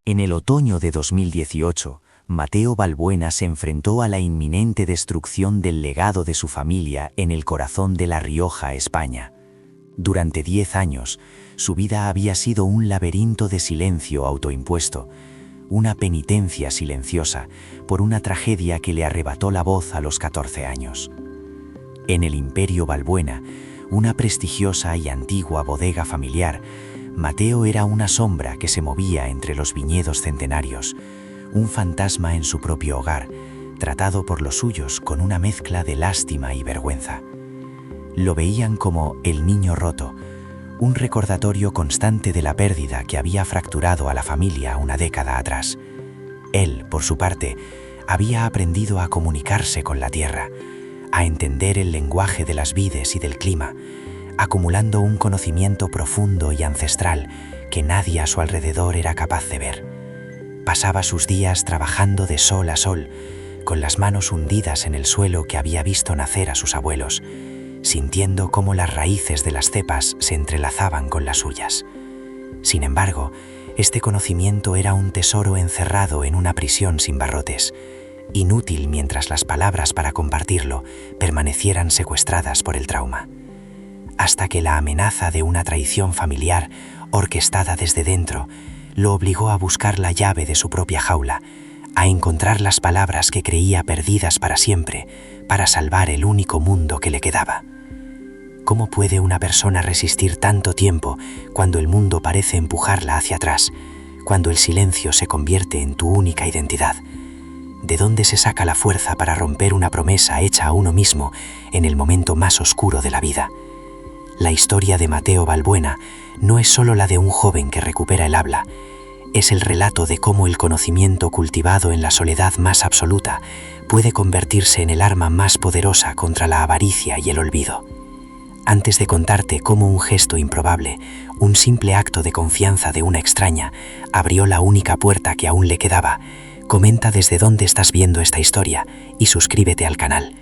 En el otoño de 2018, Mateo Balbuena se enfrentó a la inminente destrucción del legado de su familia en el corazón de La Rioja, España. Durante 10 años, su vida había sido un laberinto de silencio autoimpuesto, una penitencia silenciosa por una tragedia que le arrebató la voz a los 14 años. En el Imperio Balbuena, una prestigiosa y antigua bodega familiar, Mateo era una sombra que se movía entre los viñedos centenarios, un fantasma en su propio hogar, tratado por los suyos con una mezcla de lástima y vergüenza. Lo veían como el niño roto, un recordatorio constante de la pérdida que había fracturado a la familia una década atrás. Él, por su parte, había aprendido a comunicarse con la tierra, a entender el lenguaje de las vides y del clima, acumulando un conocimiento profundo y ancestral que nadie a su alrededor era capaz de ver. Pasaba sus días trabajando de sol a sol, con las manos hundidas en el suelo que había visto nacer a sus abuelos, sintiendo cómo las raíces de las cepas se entrelazaban con las suyas. Sin embargo, este conocimiento era un tesoro encerrado en una prisión sin barrotes, inútil mientras las palabras para compartirlo permanecieran secuestradas por el trauma. Hasta que la amenaza de una traición familiar, orquestada desde dentro, lo obligó a buscar la llave de su propia jaula, a encontrar las palabras que creía perdidas para siempre, para salvar el único mundo que le quedaba. ¿Cómo puede una persona resistir tanto tiempo cuando el mundo parece empujarla hacia atrás, cuando el silencio se convierte en tu única identidad? ¿De dónde se saca la fuerza para romper una promesa hecha a uno mismo en el momento más oscuro de la vida? La historia de Mateo Balbuena no es solo la de un joven que recupera el habla, es el relato de cómo el conocimiento cultivado en la soledad más absoluta puede convertirse en el arma más poderosa contra la avaricia y el olvido. Antes de contarte cómo un gesto improbable, un simple acto de confianza de una extraña, abrió la única puerta que aún le quedaba, comenta desde dónde estás viendo esta historia y suscríbete al canal.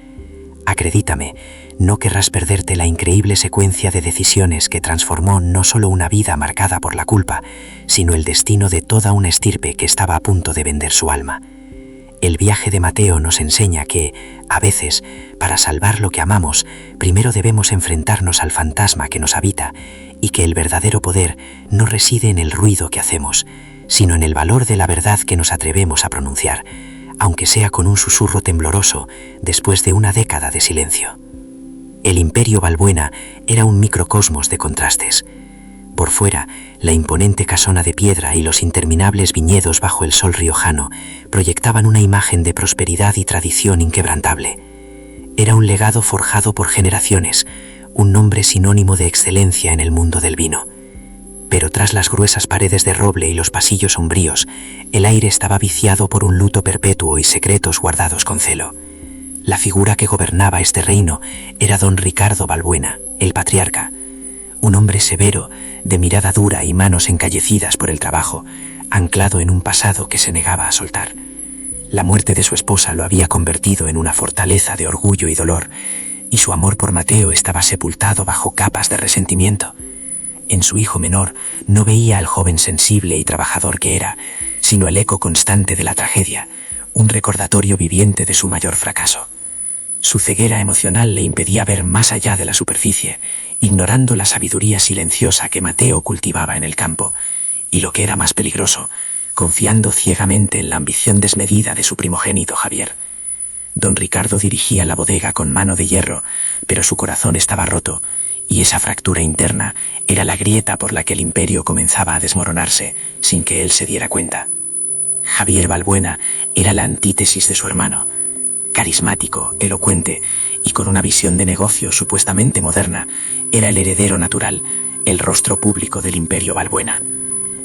Acredítame, no querrás perderte la increíble secuencia de decisiones que transformó no solo una vida marcada por la culpa, sino el destino de toda una estirpe que estaba a punto de vender su alma. El viaje de Mateo nos enseña que, a veces, para salvar lo que amamos, primero debemos enfrentarnos al fantasma que nos habita y que el verdadero poder no reside en el ruido que hacemos, sino en el valor de la verdad que nos atrevemos a pronunciar, aunque sea con un susurro tembloroso después de una década de silencio. El Imperio Balbuena era un microcosmos de contrastes. Por fuera, la imponente casona de piedra y los interminables viñedos bajo el sol riojano proyectaban una imagen de prosperidad y tradición inquebrantable. Era un legado forjado por generaciones, un nombre sinónimo de excelencia en el mundo del vino. Pero tras las gruesas paredes de roble y los pasillos sombríos, el aire estaba viciado por un luto perpetuo y secretos guardados con celo. La figura que gobernaba este reino era don Ricardo Balbuena, el patriarca, un hombre severo, de mirada dura y manos encallecidas por el trabajo, anclado en un pasado que se negaba a soltar. La muerte de su esposa lo había convertido en una fortaleza de orgullo y dolor, y su amor por Mateo estaba sepultado bajo capas de resentimiento. En su hijo menor no veía al joven sensible y trabajador que era, sino el eco constante de la tragedia, un recordatorio viviente de su mayor fracaso. Su ceguera emocional le impedía ver más allá de la superficie, ignorando la sabiduría silenciosa que Mateo cultivaba en el campo, y lo que era más peligroso, confiando ciegamente en la ambición desmedida de su primogénito Javier. Don Ricardo dirigía la bodega con mano de hierro, pero su corazón estaba roto, y esa fractura interna era la grieta por la que el imperio comenzaba a desmoronarse sin que él se diera cuenta. Javier Balbuena era la antítesis de su hermano, carismático, elocuente y con una visión de negocio supuestamente moderna, era el heredero natural, el rostro público del Imperio Balbuena.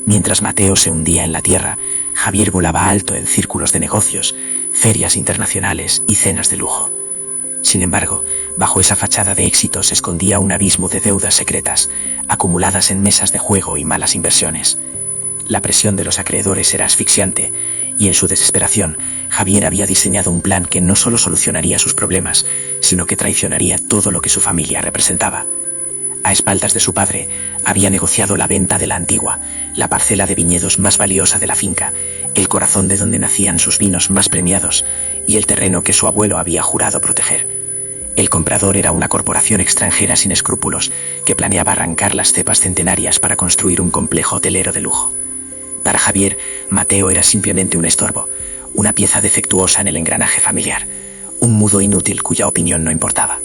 Mientras Mateo se hundía en la tierra, Javier volaba alto en círculos de negocios, ferias internacionales y cenas de lujo. Sin embargo, bajo esa fachada de éxito se escondía un abismo de deudas secretas, acumuladas en mesas de juego y malas inversiones. La presión de los acreedores era asfixiante, y en su desesperación, Javier había diseñado un plan que no solo solucionaría sus problemas, sino que traicionaría todo lo que su familia representaba. A espaldas de su padre, había negociado la venta de la Antigua, la parcela de viñedos más valiosa de la finca, el corazón de donde nacían sus vinos más premiados y el terreno que su abuelo había jurado proteger. El comprador era una corporación extranjera sin escrúpulos que planeaba arrancar las cepas centenarias para construir un complejo hotelero de lujo. Para Javier, Mateo era simplemente un estorbo, una pieza defectuosa en el engranaje familiar, un mudo inútil cuya opinión no importaba.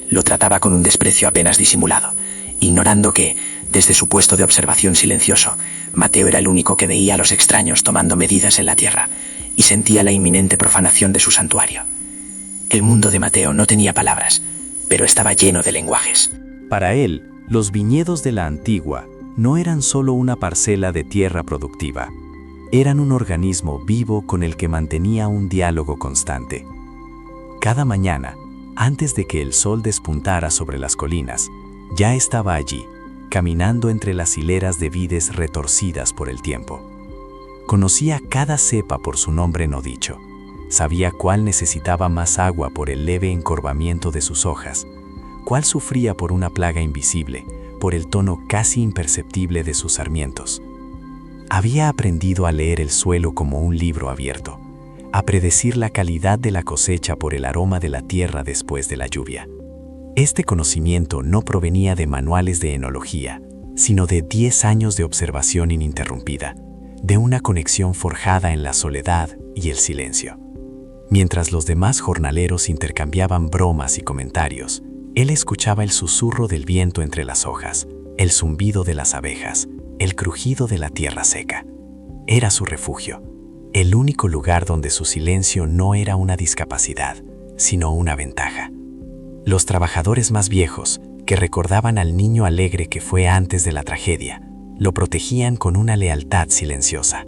Lo trataba con un desprecio apenas disimulado, ignorando que, desde su puesto de observación silencioso, Mateo era el único que veía a los extraños tomando medidas en la tierra y sentía la inminente profanación de su santuario. El mundo de Mateo no tenía palabras, pero estaba lleno de lenguajes. Para él, los viñedos de la Antigua no eran solo una parcela de tierra productiva, eran un organismo vivo con el que mantenía un diálogo constante. Cada mañana, antes de que el sol despuntara sobre las colinas, ya estaba allí, caminando entre las hileras de vides retorcidas por el tiempo. Conocía cada cepa por su nombre no dicho, sabía cuál necesitaba más agua por el leve encorvamiento de sus hojas, cuál sufría por una plaga invisible, por el tono casi imperceptible de sus sarmientos. Había aprendido a leer el suelo como un libro abierto, a predecir la calidad de la cosecha por el aroma de la tierra después de la lluvia. Este conocimiento no provenía de manuales de enología, sino de 10 años de observación ininterrumpida, de una conexión forjada en la soledad y el silencio. Mientras los demás jornaleros intercambiaban bromas y comentarios, él escuchaba el susurro del viento entre las hojas, el zumbido de las abejas, el crujido de la tierra seca. Era su refugio, el único lugar donde su silencio no era una discapacidad, sino una ventaja. Los trabajadores más viejos, que recordaban al niño alegre que fue antes de la tragedia, lo protegían con una lealtad silenciosa.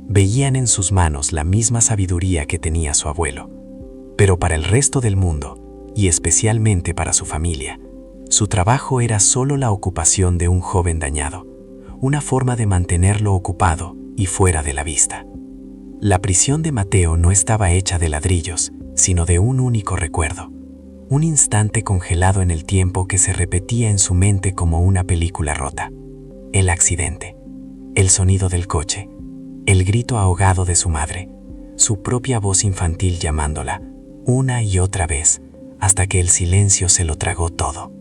Veían en sus manos la misma sabiduría que tenía su abuelo. Pero para el resto del mundo, y especialmente para su familia, su trabajo era solo la ocupación de un joven dañado, una forma de mantenerlo ocupado y fuera de la vista. La prisión de Mateo no estaba hecha de ladrillos, sino de un único recuerdo, un instante congelado en el tiempo que se repetía en su mente como una película rota. El accidente, el sonido del coche, el grito ahogado de su madre, su propia voz infantil llamándola, una y otra vez, hasta que el silencio se lo tragó todo.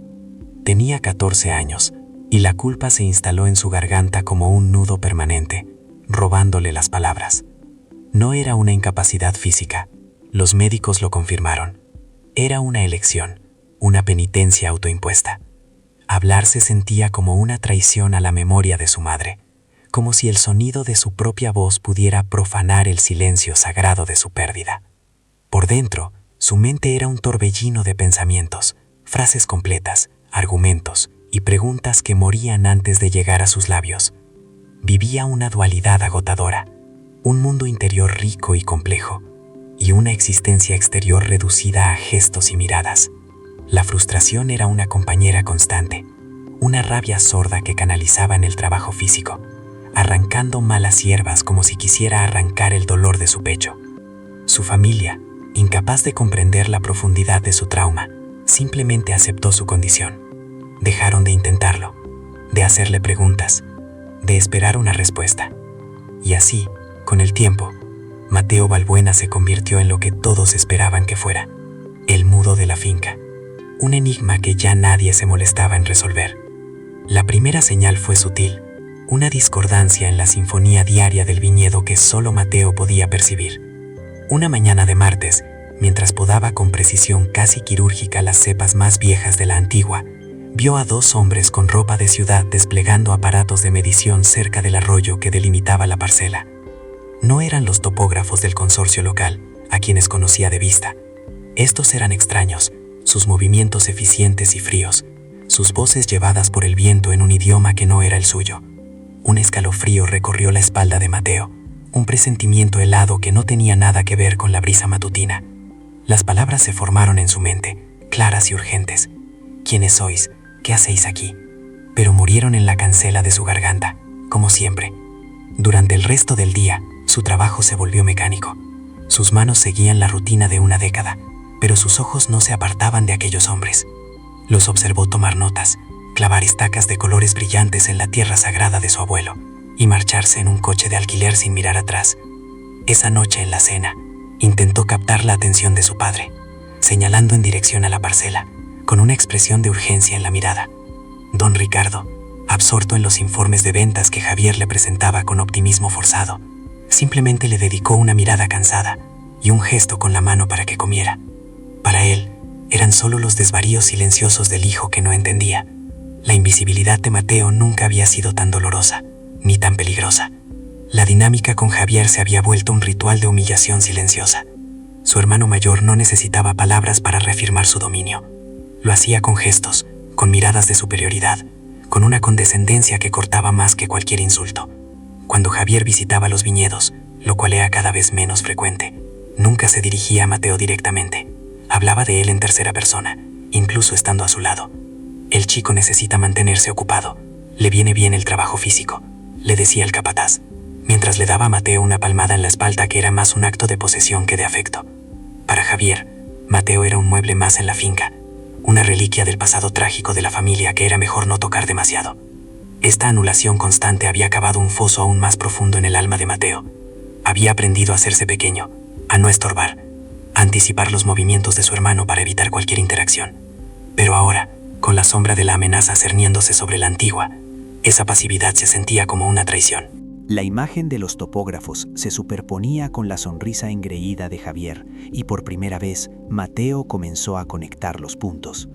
Tenía 14 años, y la culpa se instaló en su garganta como un nudo permanente, robándole las palabras. No era una incapacidad física, los médicos lo confirmaron. Era una elección, una penitencia autoimpuesta. Hablar se sentía como una traición a la memoria de su madre, como si el sonido de su propia voz pudiera profanar el silencio sagrado de su pérdida. Por dentro, su mente era un torbellino de pensamientos, frases completas, argumentos y preguntas que morían antes de llegar a sus labios. Vivía una dualidad agotadora, un mundo interior rico y complejo, y una existencia exterior reducida a gestos y miradas. La frustración era una compañera constante, una rabia sorda que canalizaba en el trabajo físico, arrancando malas hierbas como si quisiera arrancar el dolor de su pecho. Su familia, incapaz de comprender la profundidad de su trauma, simplemente aceptó su condición. Dejaron de intentarlo, de hacerle preguntas, de esperar una respuesta. Y así, con el tiempo, Mateo Balbuena se convirtió en lo que todos esperaban que fuera, el mudo de la finca, un enigma que ya nadie se molestaba en resolver. La primera señal fue sutil, una discordancia en la sinfonía diaria del viñedo que solo Mateo podía percibir. Una mañana de martes, mientras podaba con precisión casi quirúrgica las cepas más viejas de la Antigua, vio a 2 hombres con ropa de ciudad desplegando aparatos de medición cerca del arroyo que delimitaba la parcela. No eran los topógrafos del consorcio local, a quienes conocía de vista. Estos eran extraños, sus movimientos eficientes y fríos, sus voces llevadas por el viento en un idioma que no era el suyo. Un escalofrío recorrió la espalda de Mateo, un presentimiento helado que no tenía nada que ver con la brisa matutina. Las palabras se formaron en su mente, claras y urgentes. ¿Quiénes sois? ¿Qué hacéis aquí? Pero murieron en la cancela de su garganta, como siempre. Durante el resto del día, su trabajo se volvió mecánico. Sus manos seguían la rutina de una década, pero sus ojos no se apartaban de aquellos hombres. Los observó tomar notas, clavar estacas de colores brillantes en la tierra sagrada de su abuelo y marcharse en un coche de alquiler sin mirar atrás. Esa noche en la cena, intentó captar la atención de su padre, señalando en dirección a la parcela, con una expresión de urgencia en la mirada. Don Ricardo, absorto en los informes de ventas que Javier le presentaba con optimismo forzado, simplemente le dedicó una mirada cansada y un gesto con la mano para que comiera. Para él, eran solo los desvaríos silenciosos del hijo que no entendía. La invisibilidad de Mateo nunca había sido tan dolorosa, ni tan peligrosa. La dinámica con Javier se había vuelto un ritual de humillación silenciosa. Su hermano mayor no necesitaba palabras para reafirmar su dominio. Lo hacía con gestos, con miradas de superioridad, con una condescendencia que cortaba más que cualquier insulto. Cuando Javier visitaba los viñedos, lo cual era cada vez menos frecuente, nunca se dirigía a Mateo directamente. Hablaba de él en tercera persona, incluso estando a su lado. El chico necesita mantenerse ocupado. Le viene bien el trabajo físico, le decía el capataz, mientras le daba a Mateo una palmada en la espalda que era más un acto de posesión que de afecto. Para Javier, Mateo era un mueble más en la finca, una reliquia del pasado trágico de la familia que era mejor no tocar demasiado. Esta anulación constante había cavado un foso aún más profundo en el alma de Mateo. Había aprendido a hacerse pequeño, a no estorbar, a anticipar los movimientos de su hermano para evitar cualquier interacción. Pero ahora, con la sombra de la amenaza cerniéndose sobre la antigua, esa pasividad se sentía como una traición. La imagen de los topógrafos se superponía con la sonrisa engreída de Javier y por primera vez Mateo comenzó a conectar los puntos.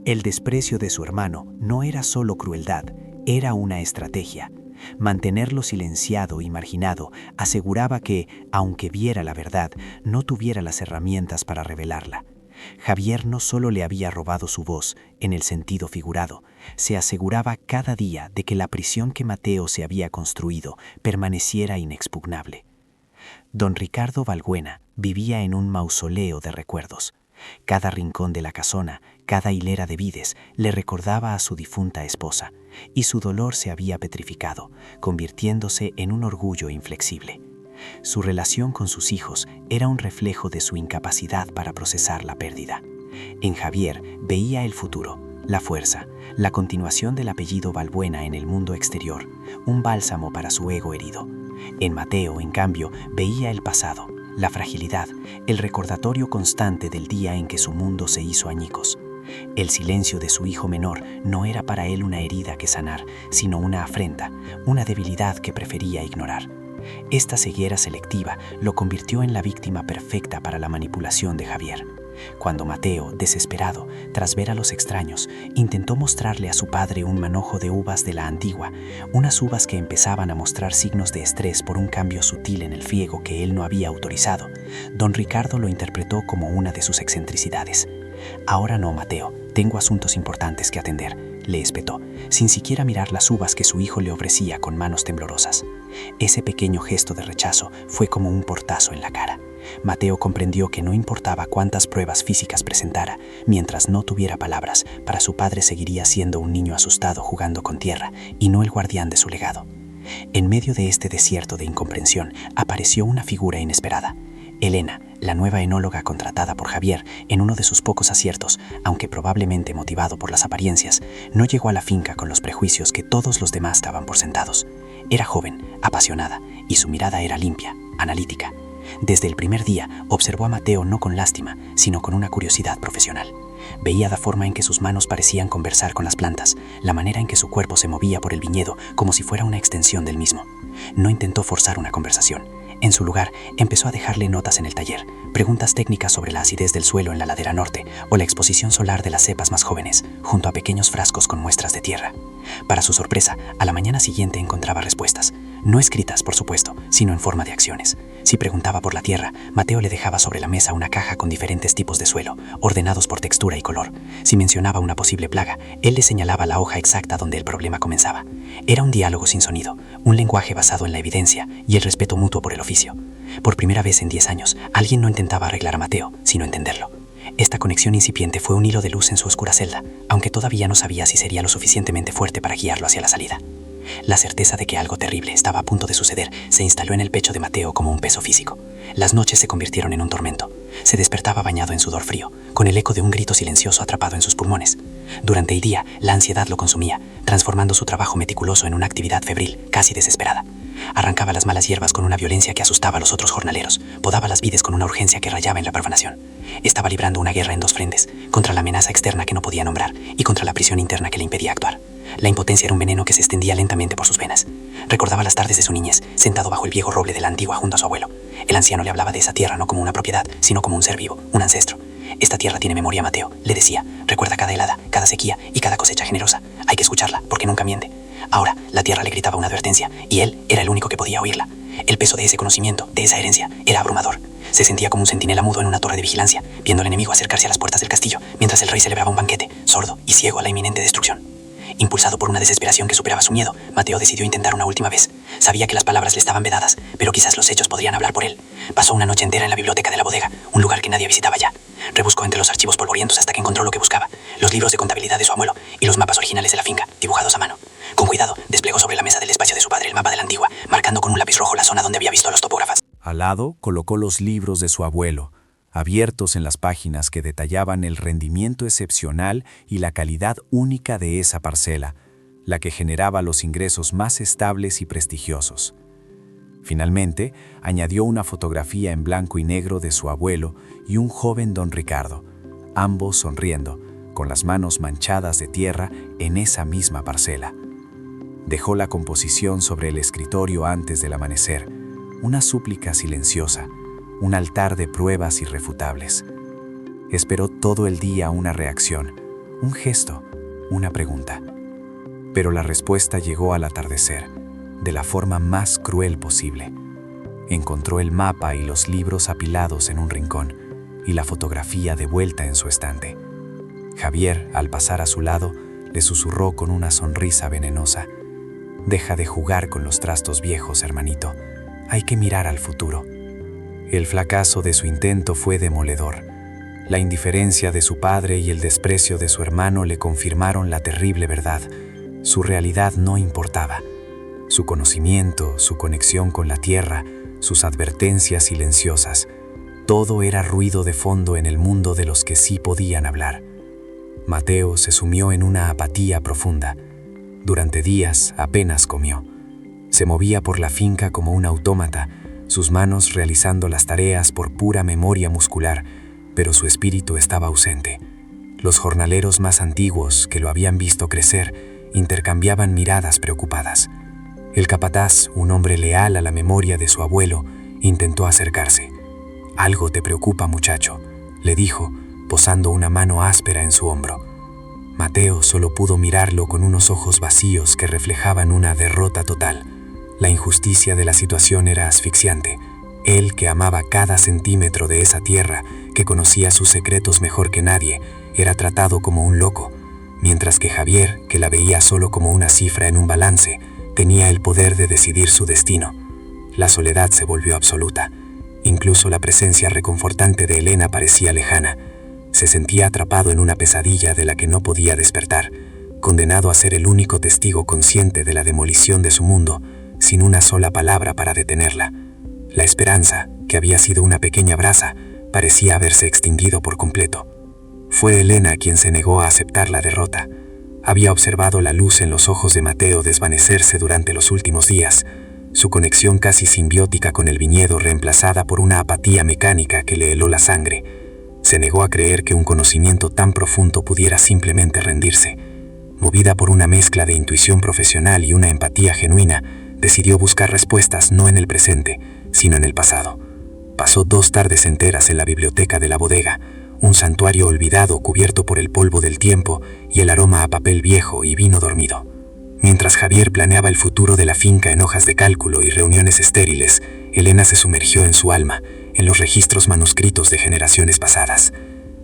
El desprecio de su hermano no era solo crueldad, era una estrategia. Mantenerlo silenciado y marginado aseguraba que, aunque viera la verdad, no tuviera las herramientas para revelarla. Javier no solo le había robado su voz, en el sentido figurado, se aseguraba cada día de que la prisión que Mateo se había construido permaneciera inexpugnable. Don Ricardo Balbuena vivía en un mausoleo de recuerdos. Cada rincón de la casona, cada hilera de vides le recordaba a su difunta esposa, y su dolor se había petrificado, convirtiéndose en un orgullo inflexible. Su relación con sus hijos era un reflejo de su incapacidad para procesar la pérdida. En Javier veía el futuro, la fuerza, la continuación del apellido Balbuena en el mundo exterior, un bálsamo para su ego herido. En Mateo, en cambio, veía el pasado, la fragilidad, el recordatorio constante del día en que su mundo se hizo añicos. El silencio de su hijo menor no era para él una herida que sanar, sino una afrenta, una debilidad que prefería ignorar. Esta ceguera selectiva lo convirtió en la víctima perfecta para la manipulación de Javier. Cuando Mateo, desesperado, tras ver a los extraños, intentó mostrarle a su padre un manojo de uvas de la antigua, unas uvas que empezaban a mostrar signos de estrés por un cambio sutil en el friego que él no había autorizado, don Ricardo lo interpretó como una de sus excentricidades. «Ahora no, Mateo, tengo asuntos importantes que atender», le espetó, sin siquiera mirar las uvas que su hijo le ofrecía con manos temblorosas. Ese pequeño gesto de rechazo fue como un portazo en la cara. Mateo comprendió que no importaba cuántas pruebas físicas presentara, mientras no tuviera palabras, para su padre seguiría siendo un niño asustado jugando con tierra y no el guardián de su legado. En medio de este desierto de incomprensión apareció una figura inesperada. Elena, la nueva enóloga contratada por Javier en uno de sus pocos aciertos, aunque probablemente motivado por las apariencias, no llegó a la finca con los prejuicios que todos los demás daban por sentados. Era joven, apasionada, y su mirada era limpia, analítica. Desde el primer día observó a Mateo no con lástima, sino con una curiosidad profesional. Veía la forma en que sus manos parecían conversar con las plantas, la manera en que su cuerpo se movía por el viñedo como si fuera una extensión del mismo. No intentó forzar una conversación. En su lugar, empezó a dejarle notas en el taller, preguntas técnicas sobre la acidez del suelo en la ladera norte o la exposición solar de las cepas más jóvenes, junto a pequeños frascos con muestras de tierra. Para su sorpresa, a la mañana siguiente encontraba respuestas, no escritas, por supuesto, sino en forma de acciones. Si preguntaba por la tierra, Mateo le dejaba sobre la mesa una caja con diferentes tipos de suelo, ordenados por textura y color. Si mencionaba una posible plaga, él le señalaba la hoja exacta donde el problema comenzaba. Era un diálogo sin sonido, un lenguaje basado en la evidencia y el respeto mutuo por el oficio. Por primera vez en 10 años, alguien no intentaba arreglar a Mateo, sino entenderlo. Esta conexión incipiente fue un hilo de luz en su oscura celda, aunque todavía no sabía si sería lo suficientemente fuerte para guiarlo hacia la salida. La certeza de que algo terrible estaba a punto de suceder se instaló en el pecho de Mateo como un peso físico. Las noches se convirtieron en un tormento. Se despertaba bañado en sudor frío, con el eco de un grito silencioso atrapado en sus pulmones. Durante el día, la ansiedad lo consumía, transformando su trabajo meticuloso en una actividad febril, casi desesperada. Arrancaba las malas hierbas con una violencia que asustaba a los otros jornaleros, podaba las vides con una urgencia que rayaba en la profanación. Estaba librando una guerra en dos frentes, contra la amenaza externa que no podía nombrar y contra la prisión interna que le impedía actuar. La impotencia era un veneno que se extendía lentamente por sus venas. Recordaba las tardes de su niñez, sentado bajo el viejo roble de la antigua junto a su abuelo. El anciano le hablaba de esa tierra no como una propiedad, sino como un ser vivo, un ancestro. Esta tierra tiene memoria, Mateo, le decía. Recuerda cada helada, cada sequía y cada cosecha generosa. Hay que escucharla, porque nunca miente. Ahora, la tierra le gritaba una advertencia, y él era el único que podía oírla. El peso de ese conocimiento, de esa herencia, era abrumador. Se sentía como un centinela mudo en una torre de vigilancia, viendo al enemigo acercarse a las puertas del castillo, mientras el rey celebraba un banquete, sordo y ciego a la inminente destrucción. Impulsado por una desesperación que superaba su miedo, Mateo decidió intentar una última vez. Sabía que las palabras le estaban vedadas, pero quizás los hechos podrían hablar por él. Pasó una noche entera en la biblioteca de la bodega, un lugar que nadie visitaba ya. Rebuscó entre los archivos polvorientos hasta que encontró lo que buscaba, los libros de contabilidad de su abuelo y los mapas originales de la finca, dibujados a mano. Con cuidado, desplegó sobre la mesa del despacho de su padre el mapa de la antigua, marcando con un lápiz rojo la zona donde había visto a los topógrafos. Al lado colocó los libros de su abuelo, abiertos en las páginas que detallaban el rendimiento excepcional y la calidad única de esa parcela, la que generaba los ingresos más estables y prestigiosos. Finalmente, añadió una fotografía en blanco y negro de su abuelo y un joven don Ricardo, ambos sonriendo, con las manos manchadas de tierra en esa misma parcela. Dejó la composición sobre el escritorio antes del amanecer, una súplica silenciosa, un altar de pruebas irrefutables. Esperó todo el día una reacción, un gesto, una pregunta. Pero la respuesta llegó al atardecer, de la forma más cruel posible. Encontró el mapa y los libros apilados en un rincón, y la fotografía de vuelta en su estante. Javier, al pasar a su lado, le susurró con una sonrisa venenosa: «Deja de jugar con los trastos viejos, hermanito. Hay que mirar al futuro». El fracaso de su intento fue demoledor. La indiferencia de su padre y el desprecio de su hermano le confirmaron la terrible verdad. Su realidad no importaba. Su conocimiento, su conexión con la tierra, sus advertencias silenciosas, todo era ruido de fondo en el mundo de los que sí podían hablar. Mateo se sumió en una apatía profunda. Durante días apenas comió. Se movía por la finca como un autómata, sus manos realizando las tareas por pura memoria muscular, pero su espíritu estaba ausente. Los jornaleros más antiguos, que lo habían visto crecer, intercambiaban miradas preocupadas. El capataz, un hombre leal a la memoria de su abuelo, intentó acercarse. «Algo te preocupa, muchacho», le dijo, posando una mano áspera en su hombro. Mateo solo pudo mirarlo con unos ojos vacíos que reflejaban una derrota total. La injusticia de la situación era asfixiante. Él, que amaba cada centímetro de esa tierra, que conocía sus secretos mejor que nadie, era tratado como un loco, mientras que Javier, que la veía solo como una cifra en un balance, tenía el poder de decidir su destino. La soledad se volvió absoluta. Incluso la presencia reconfortante de Elena parecía lejana. Se sentía atrapado en una pesadilla de la que no podía despertar, condenado a ser el único testigo consciente de la demolición de su mundo, sin una sola palabra para detenerla. La esperanza, que había sido una pequeña brasa, parecía haberse extinguido por completo. Fue Elena quien se negó a aceptar la derrota. Había observado la luz en los ojos de Mateo desvanecerse durante los últimos días, su conexión casi simbiótica con el viñedo reemplazada por una apatía mecánica que le heló la sangre. Se negó a creer que un conocimiento tan profundo pudiera simplemente rendirse. Movida por una mezcla de intuición profesional y una empatía genuina, decidió buscar respuestas no en el presente, sino en el pasado. Pasó 2 tardes enteras en la biblioteca de la bodega, un santuario olvidado cubierto por el polvo del tiempo y el aroma a papel viejo y vino dormido. Mientras Javier planeaba el futuro de la finca en hojas de cálculo y reuniones estériles, Elena se sumergió en su alma, en los registros manuscritos de generaciones pasadas.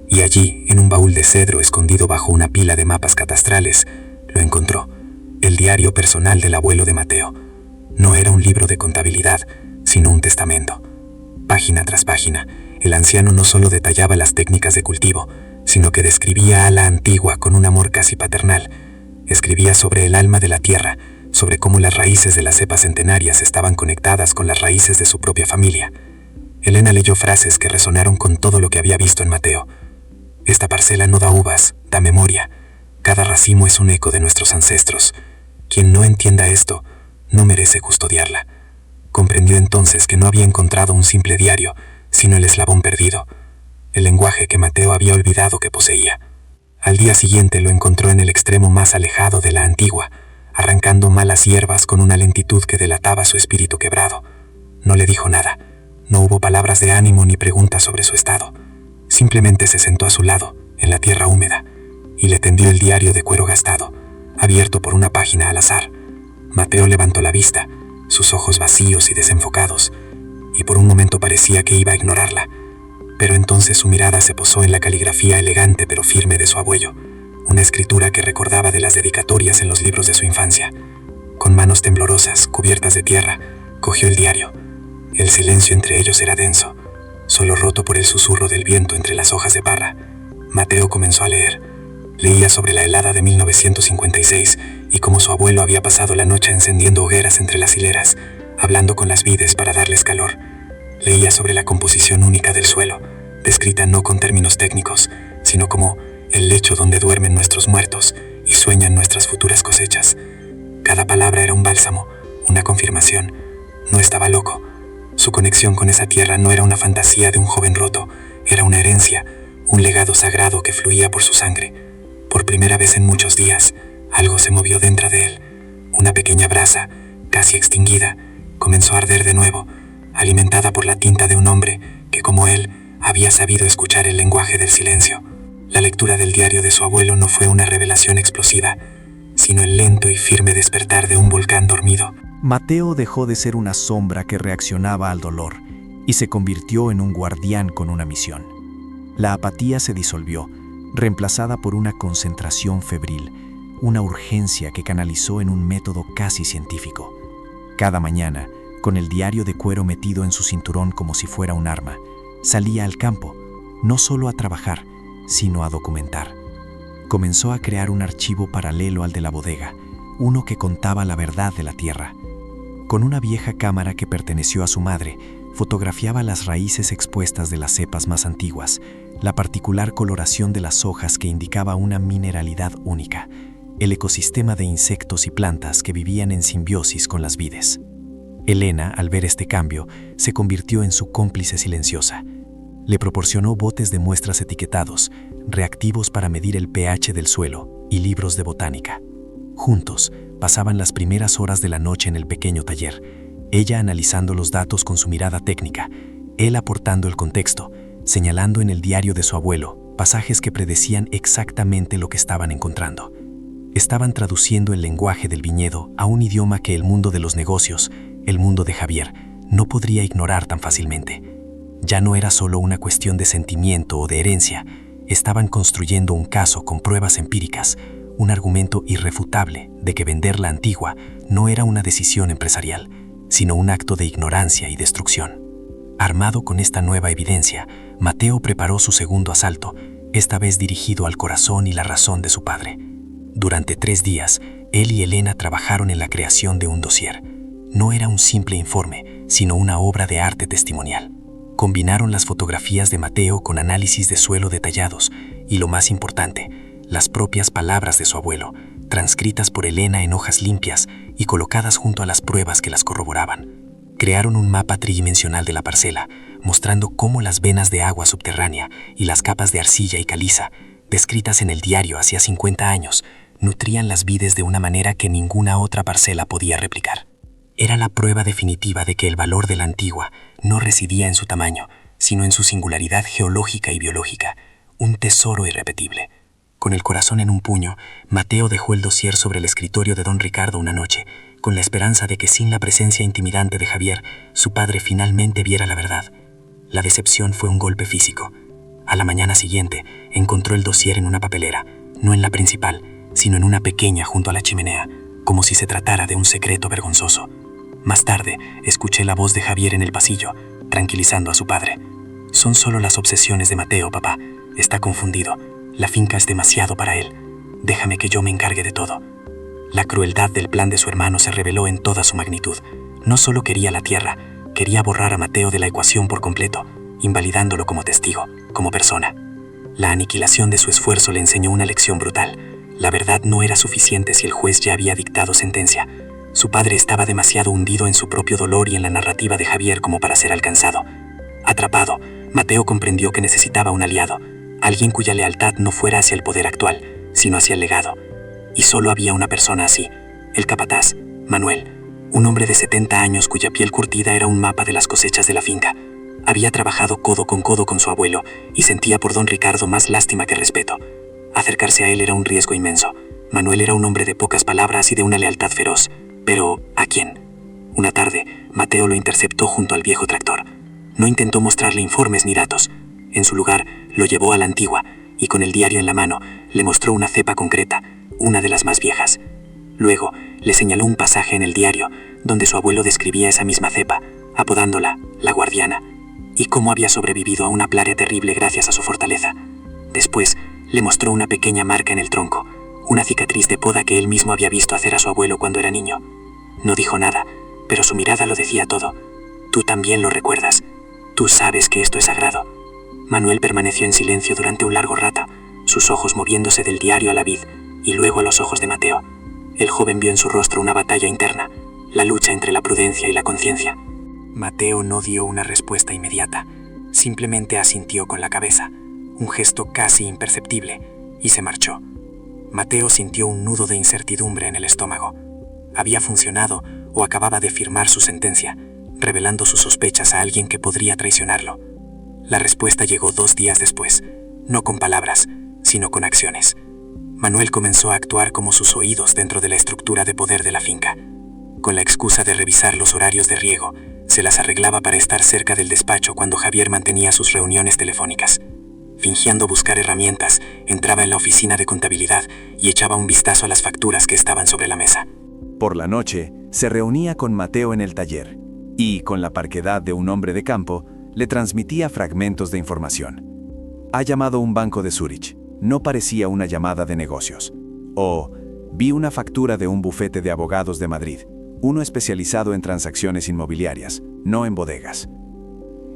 Y allí, en un baúl de cedro escondido bajo una pila de mapas catastrales, lo encontró, el diario personal del abuelo de Mateo. No era un libro de contabilidad, sino un testamento. Página tras página, el anciano no solo detallaba las técnicas de cultivo, sino que describía a la antigua con un amor casi paternal. Escribía sobre el alma de la tierra, sobre cómo las raíces de las cepas centenarias estaban conectadas con las raíces de su propia familia. Elena leyó frases que resonaron con todo lo que había visto en Mateo. Esta parcela no da uvas, da memoria. Cada racimo es un eco de nuestros ancestros. Quien no entienda esto, no merece custodiarla. Comprendió entonces que no había encontrado un simple diario, sino el eslabón perdido, el lenguaje que Mateo había olvidado que poseía. Al día siguiente lo encontró en el extremo más alejado de la Antigua, arrancando malas hierbas con una lentitud que delataba su espíritu quebrado. No le dijo nada, no hubo palabras de ánimo ni preguntas sobre su estado. Simplemente se sentó a su lado, en la tierra húmeda, y le tendió el diario de cuero gastado, abierto por una página al azar. Mateo levantó la vista, sus ojos vacíos y desenfocados, y por un momento parecía que iba a ignorarla, pero entonces su mirada se posó en la caligrafía elegante pero firme de su abuelo, una escritura que recordaba de las dedicatorias en los libros de su infancia. Con manos temblorosas, cubiertas de tierra, cogió el diario. El silencio entre ellos era denso, solo roto por el susurro del viento entre las hojas de parra. Mateo comenzó a leer. Leía sobre la helada de 1956 y cómo su abuelo había pasado la noche encendiendo hogueras entre las hileras, hablando con las vides para darles calor. Leía sobre la composición única del suelo, descrita no con términos técnicos, sino como el lecho donde duermen nuestros muertos y sueñan nuestras futuras cosechas. Cada palabra era un bálsamo, una confirmación. No estaba loco. Su conexión con esa tierra no era una fantasía de un joven roto, era una herencia, un legado sagrado que fluía por su sangre. Por primera vez en muchos días, algo se movió dentro de él. Una pequeña brasa, casi extinguida, comenzó a arder de nuevo, alimentada por la tinta de un hombre que, como él, había sabido escuchar el lenguaje del silencio. La lectura del diario de su abuelo no fue una revelación explosiva, sino el lento y firme despertar de un volcán dormido. Mateo dejó de ser una sombra que reaccionaba al dolor y se convirtió en un guardián con una misión. La apatía se disolvió, reemplazada por una concentración febril, una urgencia que canalizó en un método casi científico. Cada mañana, con el diario de cuero metido en su cinturón como si fuera un arma, salía al campo, no solo a trabajar, sino a documentar. Comenzó a crear un archivo paralelo al de la bodega, uno que contaba la verdad de la tierra. Con una vieja cámara que perteneció a su madre, fotografiaba las raíces expuestas de las cepas más antiguas, la particular coloración de las hojas que indicaba una mineralidad única, el ecosistema de insectos y plantas que vivían en simbiosis con las vides. Elena, al ver este cambio, se convirtió en su cómplice silenciosa. Le proporcionó botes de muestras etiquetados, reactivos para medir el pH del suelo y libros de botánica. Juntos, pasaban las primeras horas de la noche en el pequeño taller, ella analizando los datos con su mirada técnica, él aportando el contexto, señalando en el diario de su abuelo pasajes que predecían exactamente lo que estaban encontrando. Estaban traduciendo el lenguaje del viñedo a un idioma que el mundo de los negocios, el mundo de Javier, no podría ignorar tan fácilmente. Ya no era solo una cuestión de sentimiento o de herencia, estaban construyendo un caso con pruebas empíricas, un argumento irrefutable de que vender la Antigua no era una decisión empresarial, sino un acto de ignorancia y destrucción. Armado con esta nueva evidencia, Mateo preparó su segundo asalto, esta vez dirigido al corazón y la razón de su padre. Durante 3 días, él y Elena trabajaron en la creación de un dossier. No era un simple informe, sino una obra de arte testimonial. Combinaron las fotografías de Mateo con análisis de suelo detallados y, lo más importante, las propias palabras de su abuelo, transcritas por Elena en hojas limpias y colocadas junto a las pruebas que las corroboraban. Crearon un mapa tridimensional de la parcela, mostrando cómo las venas de agua subterránea y las capas de arcilla y caliza, descritas en el diario hacía 50 años, nutrían las vides de una manera que ninguna otra parcela podía replicar. Era la prueba definitiva de que el valor de la Antigua no residía en su tamaño, sino en su singularidad geológica y biológica, un tesoro irrepetible. Con el corazón en un puño, Mateo dejó el dossier sobre el escritorio de don Ricardo una noche, con la esperanza de que sin la presencia intimidante de Javier, su padre finalmente viera la verdad. La decepción fue un golpe físico. A la mañana siguiente, encontró el dossier en una papelera, no en la principal, sino en una pequeña junto a la chimenea, como si se tratara de un secreto vergonzoso. Más tarde, escuché la voz de Javier en el pasillo, tranquilizando a su padre. «Son solo las obsesiones de Mateo, papá. Está confundido. La finca es demasiado para él. Déjame que yo me encargue de todo». La crueldad del plan de su hermano se reveló en toda su magnitud. No solo quería la tierra, quería borrar a Mateo de la ecuación por completo, invalidándolo como testigo, como persona. La aniquilación de su esfuerzo le enseñó una lección brutal. La verdad no era suficiente si el juez ya había dictado sentencia. Su padre estaba demasiado hundido en su propio dolor y en la narrativa de Javier como para ser alcanzado. Atrapado, Mateo comprendió que necesitaba un aliado, alguien cuya lealtad no fuera hacia el poder actual, sino hacia el legado. Y solo había una persona así, el capataz, Manuel, un hombre de 70 años cuya piel curtida era un mapa de las cosechas de la finca. Había trabajado codo con su abuelo y sentía por don Ricardo más lástima que respeto. Acercarse a él era un riesgo inmenso. Manuel era un hombre de pocas palabras y de una lealtad feroz. Pero, ¿a quién? Una tarde, Mateo lo interceptó junto al viejo tractor. No intentó mostrarle informes ni datos. En su lugar, lo llevó a la antigua y con el diario en la mano le mostró una cepa concreta, una de las más viejas. Luego, le señaló un pasaje en el diario donde su abuelo describía esa misma cepa, apodándola la guardiana, y cómo había sobrevivido a una plaga terrible gracias a su fortaleza. Después, le mostró una pequeña marca en el tronco, una cicatriz de poda que él mismo había visto hacer a su abuelo cuando era niño. No dijo nada, pero su mirada lo decía todo. Tú también lo recuerdas. Tú sabes que esto es sagrado. Manuel permaneció en silencio durante un largo rato, sus ojos moviéndose del diario a la vid y luego a los ojos de Mateo. El joven vio en su rostro una batalla interna, la lucha entre la prudencia y la conciencia. Mateo no dio una respuesta inmediata, simplemente asintió con la cabeza, un gesto casi imperceptible, y se marchó. Mateo sintió un nudo de incertidumbre en el estómago. Había funcionado o acababa de firmar su sentencia, revelando sus sospechas a alguien que podría traicionarlo. La respuesta llegó 2 días después, no con palabras, sino con acciones. Manuel comenzó a actuar como sus oídos dentro de la estructura de poder de la finca. Con la excusa de revisar los horarios de riego, se las arreglaba para estar cerca del despacho cuando Javier mantenía sus reuniones telefónicas. Fingiendo buscar herramientas, entraba en la oficina de contabilidad y echaba un vistazo a las facturas que estaban sobre la mesa. Por la noche, se reunía con Mateo en el taller y, con la parquedad de un hombre de campo, le transmitía fragmentos de información. Ha llamado un banco de Zúrich. No parecía una llamada de negocios. O, vi una factura de un bufete de abogados de Madrid, uno especializado en transacciones inmobiliarias, no en bodegas.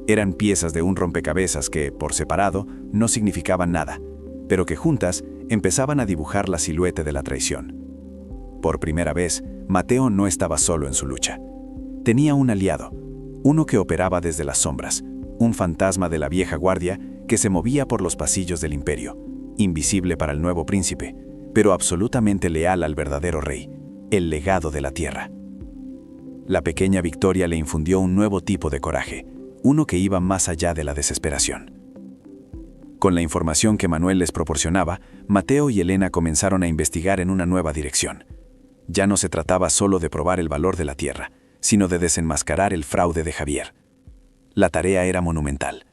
Eran piezas de un rompecabezas que, por separado, no significaban nada, pero que juntas empezaban a dibujar la silueta de la traición. Por primera vez, Mateo no estaba solo en su lucha. Tenía un aliado, uno que operaba desde las sombras, un fantasma de la vieja guardia que se movía por los pasillos del imperio, invisible para el nuevo príncipe, pero absolutamente leal al verdadero rey, el legado de la tierra. La pequeña victoria le infundió un nuevo tipo de coraje, uno que iba más allá de la desesperación. Con la información que Manuel les proporcionaba, Mateo y Elena comenzaron a investigar en una nueva dirección. Ya no se trataba solo de probar el valor de la tierra, sino de desenmascarar el fraude de Javier. La tarea era monumental.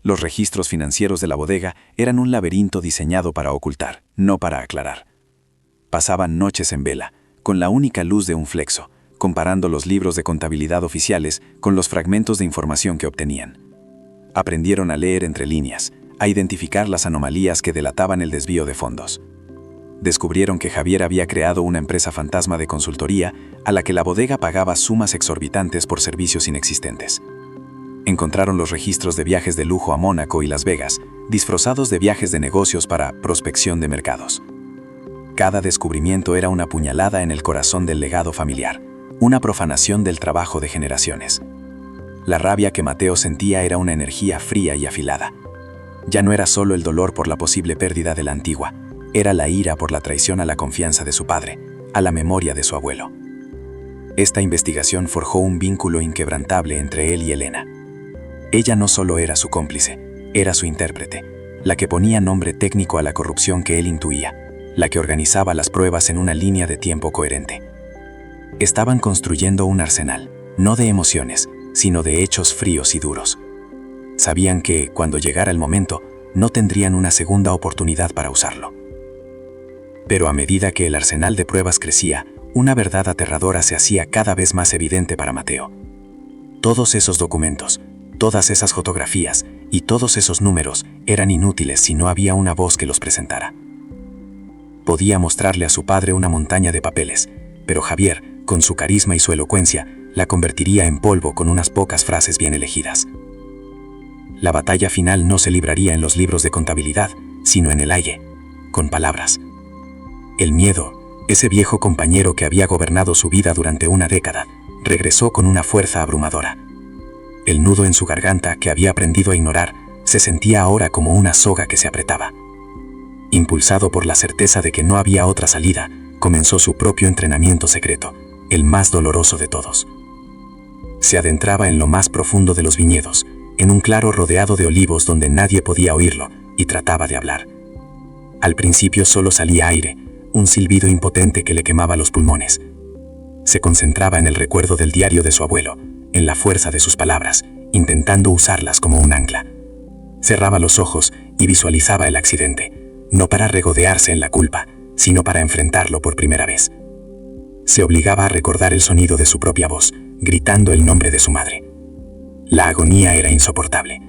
Los registros financieros de la bodega eran un laberinto diseñado para ocultar, no para aclarar. Pasaban noches en vela, con la única luz de un flexo, comparando los libros de contabilidad oficiales con los fragmentos de información que obtenían. Aprendieron a leer entre líneas, a identificar las anomalías que delataban el desvío de fondos. Descubrieron que Javier había creado una empresa fantasma de consultoría a la que la bodega pagaba sumas exorbitantes por servicios inexistentes. Encontraron los registros de viajes de lujo a Mónaco y Las Vegas, disfrazados de viajes de negocios para prospección de mercados. Cada descubrimiento era una puñalada en el corazón del legado familiar, una profanación del trabajo de generaciones. La rabia que Mateo sentía era una energía fría y afilada. Ya no era solo el dolor por la posible pérdida de la antigua, era la ira por la traición a la confianza de su padre, a la memoria de su abuelo. Esta investigación forjó un vínculo inquebrantable entre él y Elena. Ella no solo era su cómplice, era su intérprete, la que ponía nombre técnico a la corrupción que él intuía, la que organizaba las pruebas en una línea de tiempo coherente. Estaban construyendo un arsenal, no de emociones, sino de hechos fríos y duros. Sabían que, cuando llegara el momento, no tendrían una segunda oportunidad para usarlo. Pero a medida que el arsenal de pruebas crecía, una verdad aterradora se hacía cada vez más evidente para Mateo. Todos esos documentos, todas esas fotografías y todos esos números eran inútiles si no había una voz que los presentara. Podía mostrarle a su padre una montaña de papeles, pero Javier, con su carisma y su elocuencia, la convertiría en polvo con unas pocas frases bien elegidas. La batalla final no se libraría en los libros de contabilidad, sino en el aire, con palabras. El miedo, ese viejo compañero que había gobernado su vida durante una década, regresó con una fuerza abrumadora. El nudo en su garganta, que había aprendido a ignorar, se sentía ahora como una soga que se apretaba. Impulsado por la certeza de que no había otra salida, comenzó su propio entrenamiento secreto, el más doloroso de todos. Se adentraba en lo más profundo de los viñedos, en un claro rodeado de olivos donde nadie podía oírlo, y trataba de hablar. Al principio solo salía aire, un silbido impotente que le quemaba los pulmones. Se concentraba en el recuerdo del diario de su abuelo, en la fuerza de sus palabras, intentando usarlas como un ancla. Cerraba los ojos y visualizaba el accidente, no para regodearse en la culpa, sino para enfrentarlo por primera vez. Se obligaba a recordar el sonido de su propia voz, gritando el nombre de su madre. La agonía era insoportable.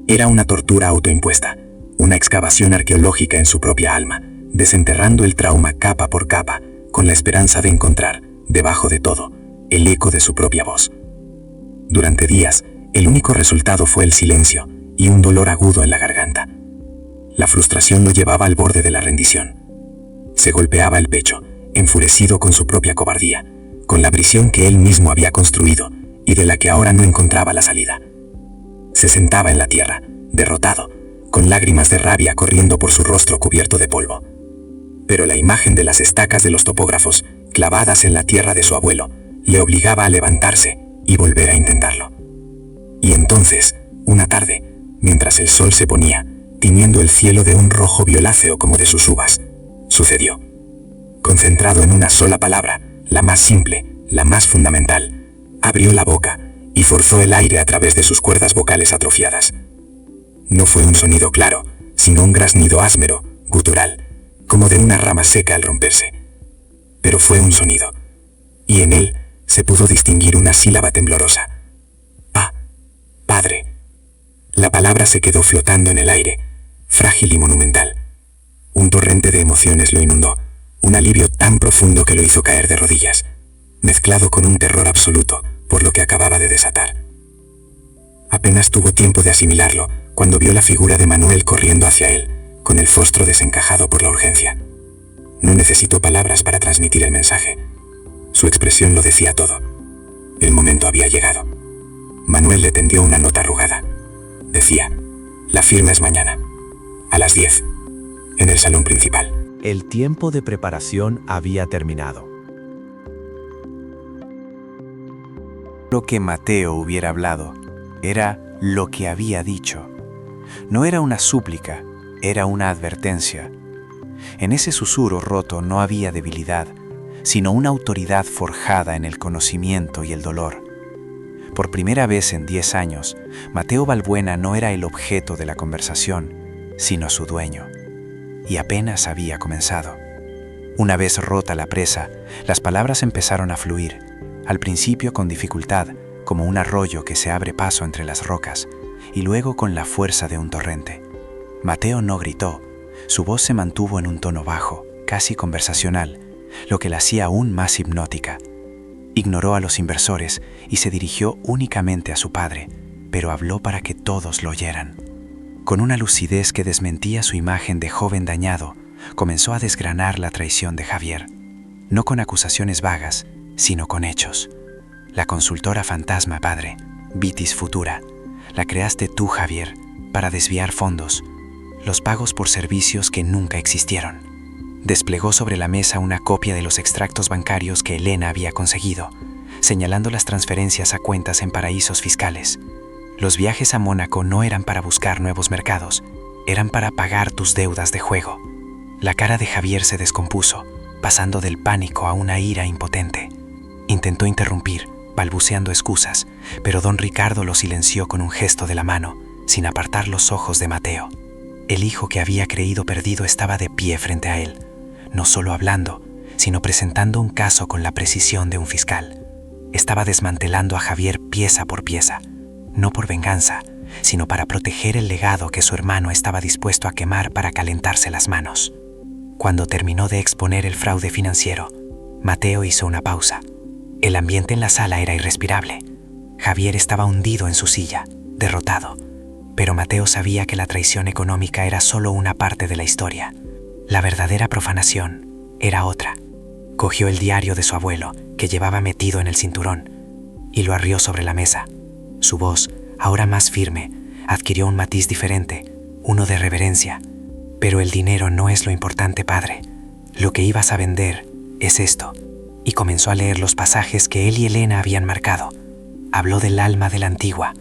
Era una tortura autoimpuesta, una excavación arqueológica en su propia alma, desenterrando el trauma capa por capa, con la esperanza de encontrar, debajo de todo, el eco de su propia voz. Durante días, el único resultado fue el silencio y un dolor agudo en la garganta. La frustración lo llevaba al borde de la rendición. Se golpeaba el pecho, enfurecido con su propia cobardía, con la prisión que él mismo había construido y de la que ahora no encontraba la salida. Se sentaba en la tierra, derrotado, con lágrimas de rabia corriendo por su rostro cubierto de polvo. Pero la imagen de las estacas de los topógrafos, clavadas en la tierra de su abuelo, le obligaba a levantarse y volver a intentarlo. Y entonces, una tarde, mientras el sol se ponía, tiñendo el cielo de un rojo violáceo como de sus uvas, sucedió. Concentrado en una sola palabra, la más simple, la más fundamental, abrió la boca y forzó el aire a través de sus cuerdas vocales atrofiadas. No fue un sonido claro, sino un graznido áspero, gutural, como de una rama seca al romperse. Pero fue un sonido, y en él se pudo distinguir una sílaba temblorosa. Padre. La palabra se quedó flotando en el aire, frágil y monumental. Un torrente de emociones lo inundó, un alivio tan profundo que lo hizo caer de rodillas, mezclado con un terror absoluto por lo que acababa de desatar. Apenas tuvo tiempo de asimilarlo cuando vio la figura de Manuel corriendo hacia él, con el rostro desencajado por la urgencia. No necesitó palabras para transmitir el mensaje. Su expresión lo decía todo. El momento había llegado. Manuel le tendió una nota arrugada. Decía: la firma es mañana, a las 10, en el salón principal. El tiempo de preparación había terminado. Lo que Mateo hubiera hablado era lo que había dicho. No era una súplica, era una advertencia. En ese susurro roto no había debilidad, sino una autoridad forjada en el conocimiento y el dolor. Por primera vez en 10 años, Mateo Balbuena no era el objeto de la conversación, sino su dueño. Y apenas había comenzado. Una vez rota la presa, las palabras empezaron a fluir, al principio con dificultad, como un arroyo que se abre paso entre las rocas, y luego con la fuerza de un torrente. Mateo no gritó, su voz se mantuvo en un tono bajo, casi conversacional, lo que la hacía aún más hipnótica. Ignoró a los inversores y se dirigió únicamente a su padre, pero habló para que todos lo oyeran. Con una lucidez que desmentía su imagen de joven dañado, comenzó a desgranar la traición de Javier, no con acusaciones vagas, sino con hechos. La consultora fantasma, padre, Vitis Futura, la creaste tú, Javier, para desviar fondos, los pagos por servicios que nunca existieron. Desplegó sobre la mesa una copia de los extractos bancarios que Elena había conseguido, señalando las transferencias a cuentas en paraísos fiscales. Los viajes a Mónaco no eran para buscar nuevos mercados, eran para pagar tus deudas de juego. La cara de Javier se descompuso, pasando del pánico a una ira impotente. Intentó interrumpir, balbuceando excusas, pero don Ricardo lo silenció con un gesto de la mano, sin apartar los ojos de Mateo. El hijo que había creído perdido estaba de pie frente a él, no solo hablando, sino presentando un caso con la precisión de un fiscal. Estaba desmantelando a Javier pieza por pieza, no por venganza, sino para proteger el legado que su hermano estaba dispuesto a quemar para calentarse las manos. Cuando terminó de exponer el fraude financiero, Mateo hizo una pausa. El ambiente en la sala era irrespirable. Javier estaba hundido en su silla, derrotado. Pero Mateo sabía que la traición económica era solo una parte de la historia. La verdadera profanación era otra. Cogió el diario de su abuelo, que llevaba metido en el cinturón, y lo arrió sobre la mesa. Su voz, ahora más firme, adquirió un matiz diferente, uno de reverencia. Pero el dinero no es lo importante, padre. Lo que ibas a vender es esto. Y comenzó a leer los pasajes que él y Elena habían marcado. Habló del alma de la Antigua,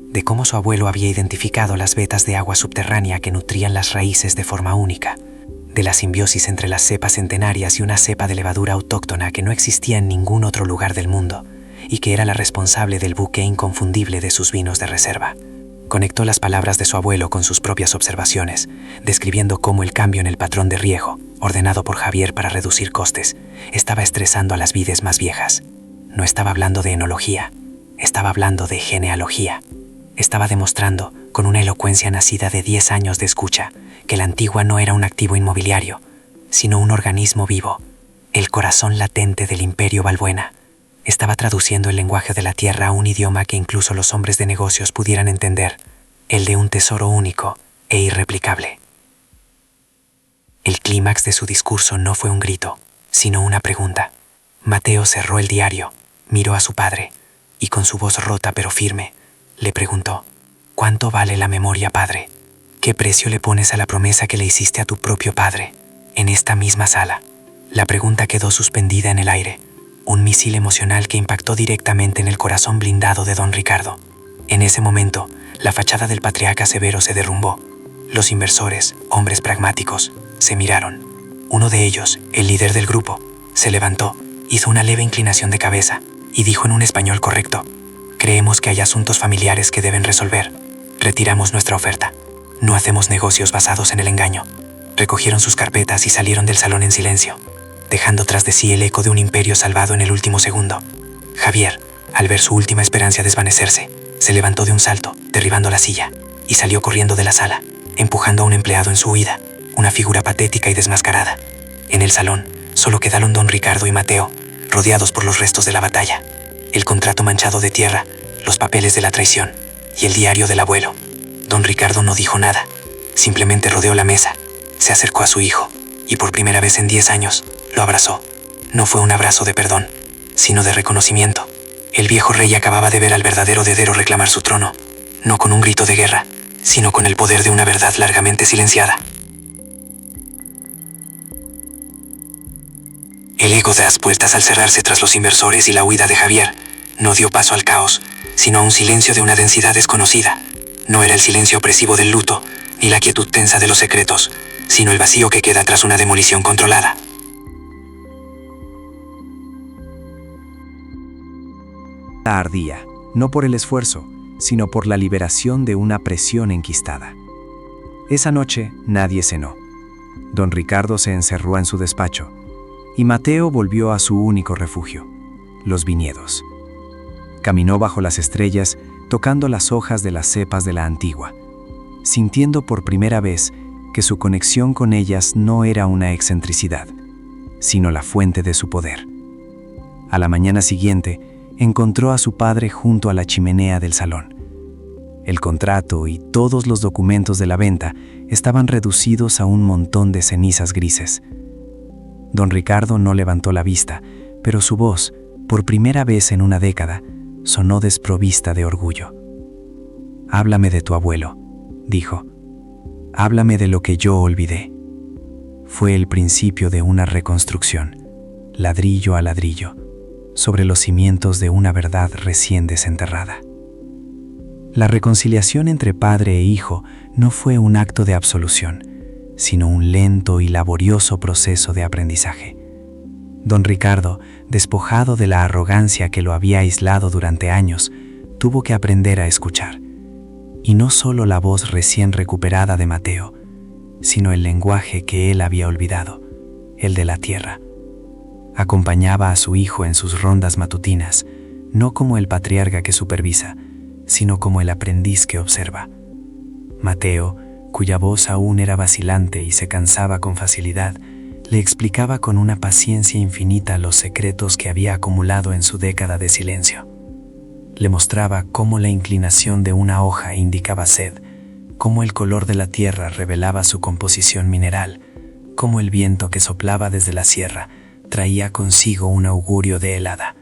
de cómo su abuelo había identificado las vetas de agua subterránea que nutrían las raíces de forma única, de la simbiosis entre las cepas centenarias y una cepa de levadura autóctona que no existía en ningún otro lugar del mundo y que era la responsable del buque inconfundible de sus vinos de reserva. Conectó las palabras de su abuelo con sus propias observaciones, describiendo cómo el cambio en el patrón de riego, ordenado por Javier para reducir costes, estaba estresando a las vides más viejas. No estaba hablando de enología, estaba hablando de genealogía. Estaba demostrando, con una elocuencia nacida de 10 años de escucha, que la Antigua no era un activo inmobiliario, sino un organismo vivo, el corazón latente del Imperio Balbuena. Estaba traduciendo el lenguaje de la tierra a un idioma que incluso los hombres de negocios pudieran entender, el de un tesoro único e irreplicable. El clímax de su discurso no fue un grito, sino una pregunta. Mateo cerró el diario, miró a su padre, y con su voz rota pero firme, le preguntó: ¿cuánto vale la memoria, padre? ¿Qué precio le pones a la promesa que le hiciste a tu propio padre, en esta misma sala? La pregunta quedó suspendida en el aire, un misil emocional que impactó directamente en el corazón blindado de don Ricardo. En ese momento, la fachada del patriarca severo se derrumbó. Los inversores, hombres pragmáticos, se miraron. Uno de ellos, el líder del grupo, se levantó, hizo una leve inclinación de cabeza y dijo en un español correcto: creemos que hay asuntos familiares que deben resolver. Retiramos nuestra oferta. No hacemos negocios basados en el engaño. Recogieron sus carpetas y salieron del salón en silencio, dejando tras de sí el eco de un imperio salvado en el último segundo. Javier, al ver su última esperanza desvanecerse, se levantó de un salto, derribando la silla, y salió corriendo de la sala, empujando a un empleado en su huida, una figura patética y desmascarada. En el salón, solo quedaron don Ricardo y Mateo, rodeados por los restos de la batalla, el contrato manchado de tierra, los papeles de la traición y el diario del abuelo. Don Ricardo no dijo nada, simplemente rodeó la mesa, se acercó a su hijo y por primera vez en 10 años lo abrazó. No fue un abrazo de perdón, sino de reconocimiento. El viejo rey acababa de ver al verdadero heredero reclamar su trono, no con un grito de guerra, sino con el poder de una verdad largamente silenciada. El ego de las puertas al cerrarse tras los inversores y la huida de Javier no dio paso al caos, sino a un silencio de una densidad desconocida. No era el silencio opresivo del luto, ni la quietud tensa de los secretos, sino el vacío que queda tras una demolición controlada. Ardía, no por el esfuerzo, sino por la liberación de una presión enquistada. Esa noche nadie cenó. Don Ricardo se encerró en su despacho, y Mateo volvió a su único refugio, los viñedos. Caminó bajo las estrellas, tocando las hojas de las cepas de la Antigua, sintiendo por primera vez que su conexión con ellas no era una excentricidad, sino la fuente de su poder. A la mañana siguiente, encontró a su padre junto a la chimenea del salón. El contrato y todos los documentos de la venta estaban reducidos a un montón de cenizas grises. Don Ricardo no levantó la vista, pero su voz, por primera vez en una década, sonó desprovista de orgullo. «Háblame de tu abuelo», dijo. «Háblame de lo que yo olvidé». Fue el principio de una reconstrucción, ladrillo a ladrillo, sobre los cimientos de una verdad recién desenterrada. La reconciliación entre padre e hijo no fue un acto de absolución, sino un lento y laborioso proceso de aprendizaje. Don Ricardo, despojado de la arrogancia que lo había aislado durante años, tuvo que aprender a escuchar. Y no solo la voz recién recuperada de Mateo, sino el lenguaje que él había olvidado, el de la tierra. Acompañaba a su hijo en sus rondas matutinas, no como el patriarca que supervisa, sino como el aprendiz que observa. Mateo, cuya voz aún era vacilante y se cansaba con facilidad, Le explicaba con una paciencia infinita los secretos que había acumulado en su década de silencio. Le mostraba cómo la inclinación de una hoja indicaba sed, cómo el color de la tierra revelaba su composición mineral, cómo el viento que soplaba desde la sierra traía consigo un augurio de helada.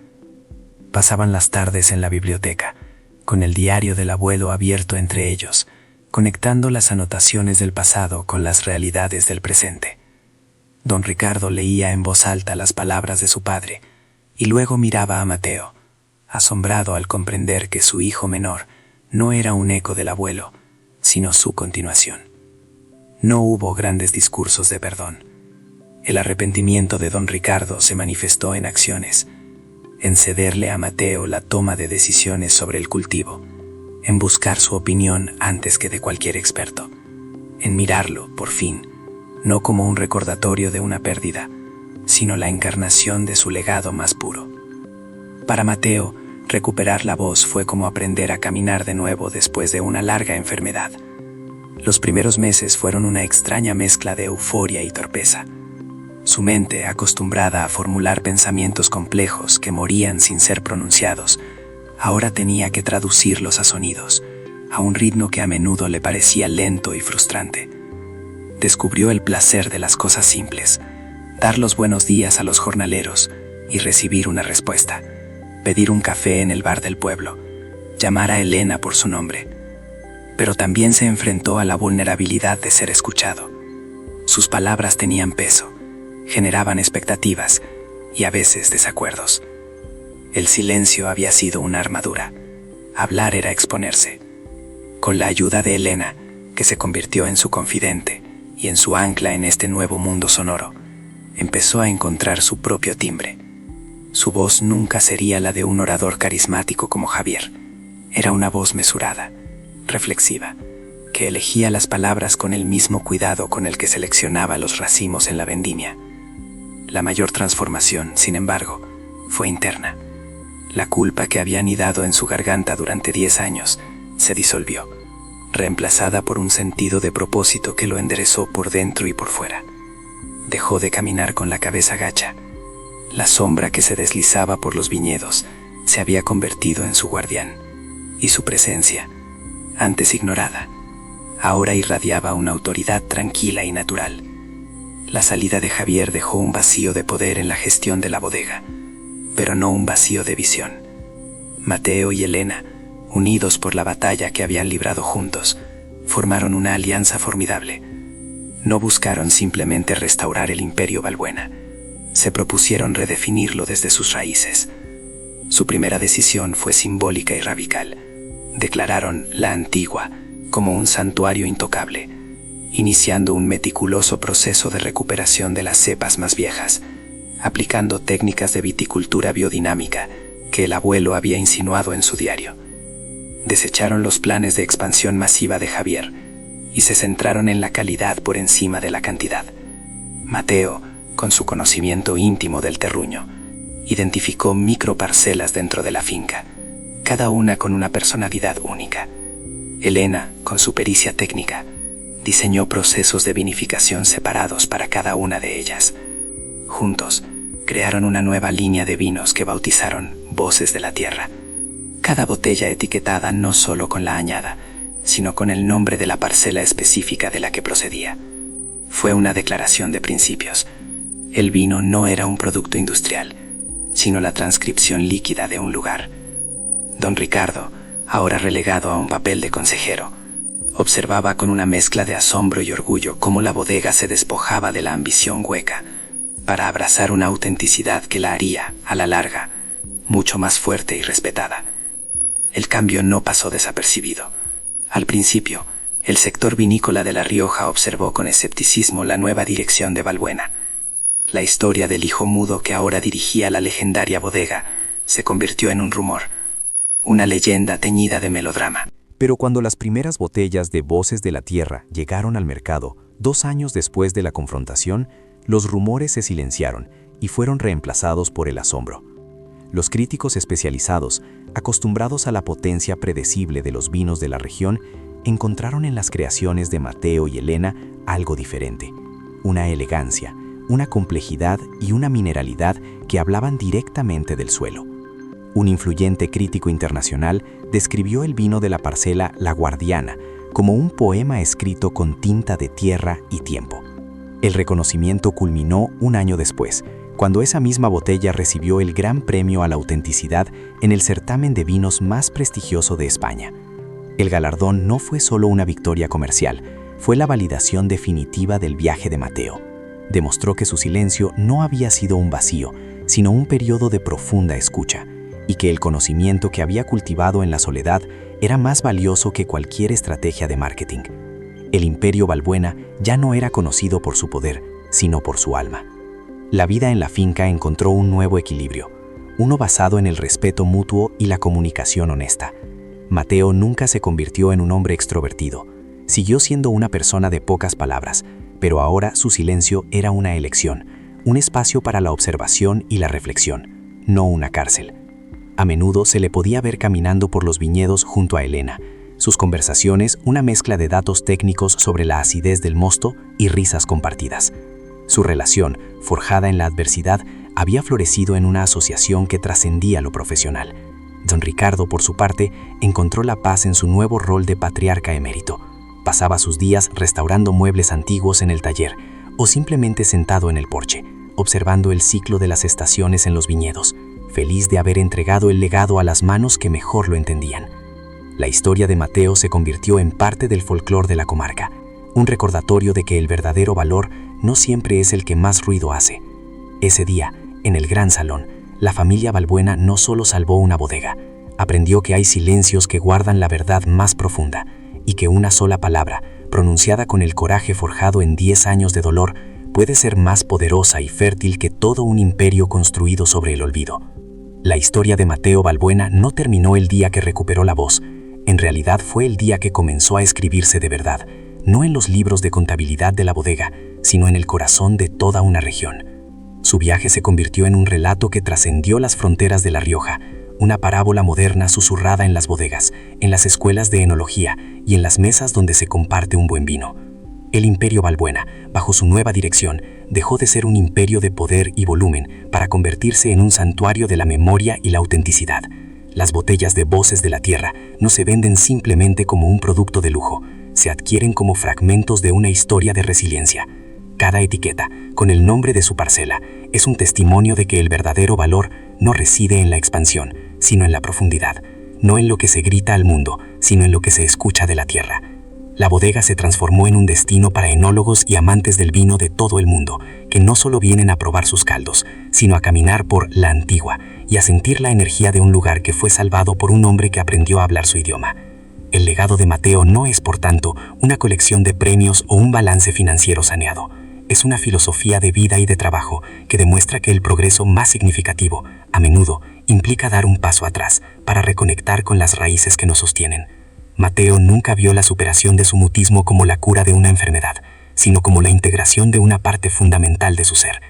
Pasaban las tardes en la biblioteca, con el diario del abuelo abierto entre ellos, conectando las anotaciones del pasado con las realidades del presente. Don Ricardo leía en voz alta las palabras de su padre y luego miraba a Mateo, asombrado al comprender que su hijo menor no era un eco del abuelo, sino su continuación. No hubo grandes discursos de perdón. El arrepentimiento de don Ricardo se manifestó en acciones, en cederle a Mateo la toma de decisiones sobre el cultivo, en buscar su opinión antes que de cualquier experto, en mirarlo, por fin, no como un recordatorio de una pérdida, sino la encarnación de su legado más puro. Para Mateo, recuperar la voz fue como aprender a caminar de nuevo después de una larga enfermedad. Los primeros meses fueron una extraña mezcla de euforia y torpeza. Su mente, acostumbrada a formular pensamientos complejos que morían sin ser pronunciados, ahora tenía que traducirlos a sonidos, a un ritmo que a menudo le parecía lento y frustrante. Descubrió el placer de las cosas simples, dar los buenos días a los jornaleros y recibir una respuesta, pedir un café en el bar del pueblo, llamar a Elena por su nombre. Pero también se enfrentó a la vulnerabilidad de ser escuchado. Sus palabras tenían peso, generaban expectativas y a veces desacuerdos. El silencio había sido una armadura. Hablar era exponerse. Con la ayuda de Elena, que se convirtió en su confidente y en su ancla en este nuevo mundo sonoro, empezó a encontrar su propio timbre. Su voz nunca sería la de un orador carismático como Javier. Era una voz mesurada, reflexiva, que elegía las palabras con el mismo cuidado con el que seleccionaba los racimos en la vendimia. La mayor transformación, sin embargo, fue interna. La culpa que había anidado en su garganta durante 10 años se disolvió, reemplazada por un sentido de propósito que lo enderezó por dentro y por fuera. Dejó de caminar con la cabeza gacha. La sombra que se deslizaba por los viñedos se había convertido en su guardián, y su presencia, antes ignorada, ahora irradiaba una autoridad tranquila y natural. La salida de Javier dejó un vacío de poder en la gestión de la bodega, pero no un vacío de visión. Mateo y Elena, unidos por la batalla que habían librado juntos, formaron una alianza formidable. No buscaron simplemente restaurar el imperio Balbuena, se propusieron redefinirlo desde sus raíces. Su primera decisión fue simbólica y radical. Declararon la Antigua como un santuario intocable, iniciando un meticuloso proceso de recuperación de las cepas más viejas, aplicando técnicas de viticultura biodinámica que el abuelo había insinuado en su diario. Desecharon los planes de expansión masiva de Javier y se centraron en la calidad por encima de la cantidad. Mateo, con su conocimiento íntimo del terruño, identificó microparcelas dentro de la finca, cada una con una personalidad única. Elena, con su pericia técnica, diseñó procesos de vinificación separados para cada una de ellas. Juntos, crearon una nueva línea de vinos que bautizaron Voces de la Tierra. Cada botella etiquetada no solo con la añada, sino con el nombre de la parcela específica de la que procedía. Fue una declaración de principios. El vino no era un producto industrial, sino la transcripción líquida de un lugar. Don Ricardo, ahora relegado a un papel de consejero, observaba con una mezcla de asombro y orgullo cómo la bodega se despojaba de la ambición hueca para abrazar una autenticidad que la haría, a la larga, mucho más fuerte y respetada. El cambio no pasó desapercibido. Al principio, el sector vinícola de La Rioja observó con escepticismo la nueva dirección de Balbuena. La historia del hijo mudo que ahora dirigía la legendaria bodega se convirtió en un rumor, una leyenda teñida de melodrama. Pero cuando las primeras botellas de Voces de la Tierra llegaron al mercado, 2 años después de la confrontación, los rumores se silenciaron y fueron reemplazados por el asombro. Los críticos especializados, acostumbrados a la potencia predecible de los vinos de la región, encontraron en las creaciones de Mateo y Elena algo diferente, una elegancia, una complejidad y una mineralidad que hablaban directamente del suelo. Un influyente crítico internacional describió el vino de la parcela La Guardiana como un poema escrito con tinta de tierra y tiempo. El reconocimiento culminó un año después, cuando esa misma botella recibió el Gran Premio a la Autenticidad en el certamen de vinos más prestigioso de España. El galardón no fue solo una victoria comercial, fue la validación definitiva del viaje de Mateo. Demostró que su silencio no había sido un vacío, sino un periodo de profunda escucha, y que el conocimiento que había cultivado en la soledad era más valioso que cualquier estrategia de marketing. El Imperio Balbuena ya no era conocido por su poder, sino por su alma. La vida en la finca encontró un nuevo equilibrio, uno basado en el respeto mutuo y la comunicación honesta. Mateo nunca se convirtió en un hombre extrovertido. Siguió siendo una persona de pocas palabras, pero ahora su silencio era una elección, un espacio para la observación y la reflexión, no una cárcel. A menudo se le podía ver caminando por los viñedos junto a Elena. Sus conversaciones, una mezcla de datos técnicos sobre la acidez del mosto y risas compartidas. Su relación, forjada en la adversidad, había florecido en una asociación que trascendía lo profesional. Don Ricardo, por su parte, encontró la paz en su nuevo rol de patriarca emérito. Pasaba sus días restaurando muebles antiguos en el taller o simplemente sentado en el porche, observando el ciclo de las estaciones en los viñedos, feliz de haber entregado el legado a las manos que mejor lo entendían. La historia de Mateo se convirtió en parte del folclore de la comarca, un recordatorio de que el verdadero valor no siempre es el que más ruido hace. Ese día, en el gran salón, la familia Balbuena no solo salvó una bodega, aprendió que hay silencios que guardan la verdad más profunda y que una sola palabra, pronunciada con el coraje forjado en 10 años de dolor, puede ser más poderosa y fértil que todo un imperio construido sobre el olvido. La historia de Mateo Balbuena no terminó el día que recuperó la voz. En realidad fue el día que comenzó a escribirse de verdad, no en los libros de contabilidad de la bodega, sino en el corazón de toda una región. Su viaje se convirtió en un relato que trascendió las fronteras de La Rioja, una parábola moderna susurrada en las bodegas, en las escuelas de enología y en las mesas donde se comparte un buen vino. El Imperio Balbuena, bajo su nueva dirección, dejó de ser un imperio de poder y volumen para convertirse en un santuario de la memoria y la autenticidad. Las botellas de Voces de la Tierra no se venden simplemente como un producto de lujo, se adquieren como fragmentos de una historia de resiliencia. Cada etiqueta, con el nombre de su parcela, es un testimonio de que el verdadero valor no reside en la expansión, sino en la profundidad, no en lo que se grita al mundo, sino en lo que se escucha de la tierra. La bodega se transformó en un destino para enólogos y amantes del vino de todo el mundo, que no solo vienen a probar sus caldos, sino a caminar por La Antigua y a sentir la energía de un lugar que fue salvado por un hombre que aprendió a hablar su idioma. El legado de Mateo no es, por tanto, una colección de premios o un balance financiero saneado. Es una filosofía de vida y de trabajo que demuestra que el progreso más significativo, a menudo, implica dar un paso atrás para reconectar con las raíces que nos sostienen. Mateo nunca vio la superación de su mutismo como la cura de una enfermedad, sino como la integración de una parte fundamental de su ser.